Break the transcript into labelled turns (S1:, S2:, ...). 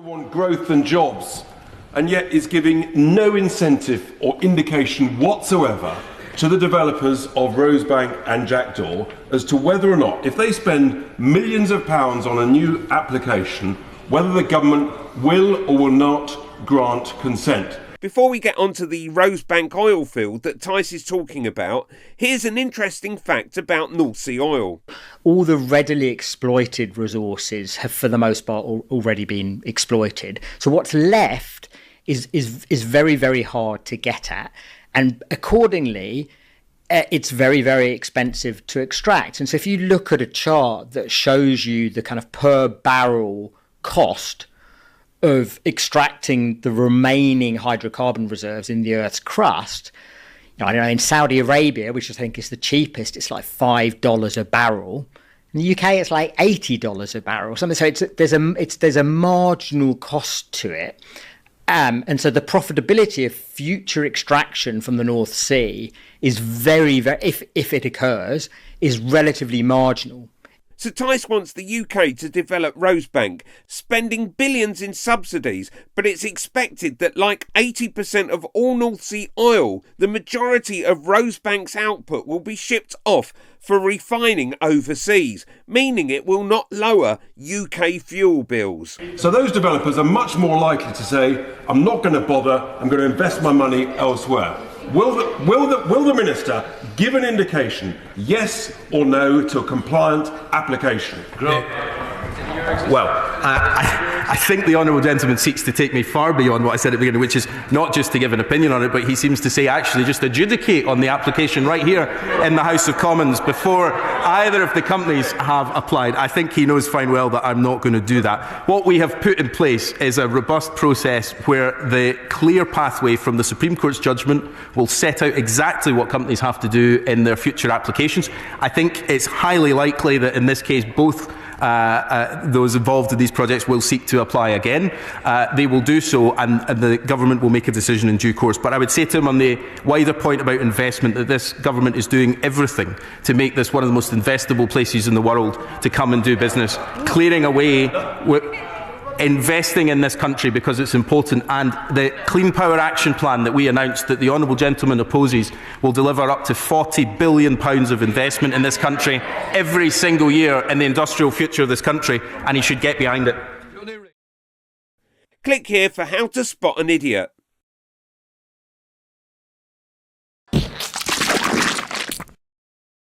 S1: want growth and jobs, and yet is giving no incentive or indication whatsoever to the developers of Rosebank and Jackdaw as to whether or not, if they spend millions of pounds on a new application, whether the government will or will not grant consent.
S2: Before we get onto the Rosebank oil field that Tice is talking about, here's an interesting fact about North Sea oil.
S3: All the readily exploited resources have, for the most part, already been exploited. So what's left is very, very hard to get at. And accordingly, it's very, very expensive to extract. And so if you look at a chart that shows you the kind of per barrel cost of extracting the remaining hydrocarbon reserves in the Earth's crust, I don't know, in Saudi Arabia, which I think is the cheapest, it's like $5 a barrel. In the UK, it's like $80 a barrel, something. So there's a marginal cost to it, and so the profitability of future extraction from the North Sea is very, very, if it occurs, is relatively marginal.
S2: So Tice wants the UK to develop Rosebank, spending billions in subsidies, but it's expected that, like 80% of all North Sea oil, the majority of Rosebank's output will be shipped off for refining overseas, meaning it will not lower UK fuel bills.
S1: So those developers are much more likely to say, I'm not going to bother, I'm going to invest my money elsewhere. Will the Minister give an indication, yes or no, to a compliant application?
S4: Well, I think the honourable gentleman seeks to take me far beyond what I said at the beginning, which is not just to give an opinion on it, but he seems to say actually just adjudicate on the application right here in the House of Commons before either of the companies have applied. I think he knows fine well that I'm not going to do that. What we have put in place is a robust process where the clear pathway from the Supreme Court's judgment will set out exactly what companies have to do in their future applications. I think it's highly likely that in this case both those involved in these projects will seek to apply again. They will do so, and the government will make a decision in due course. But I would say to him on the wider point about investment that this government is doing everything to make this one of the most investable places in the world to come and do business, clearing away, investing in this country because it's important, and the Clean Power Action Plan that we announced that the honourable gentleman opposes will deliver up to £40 billion of investment in this country every single year in the industrial future of this country, and he should get behind it.
S2: Click here for how to spot an idiot.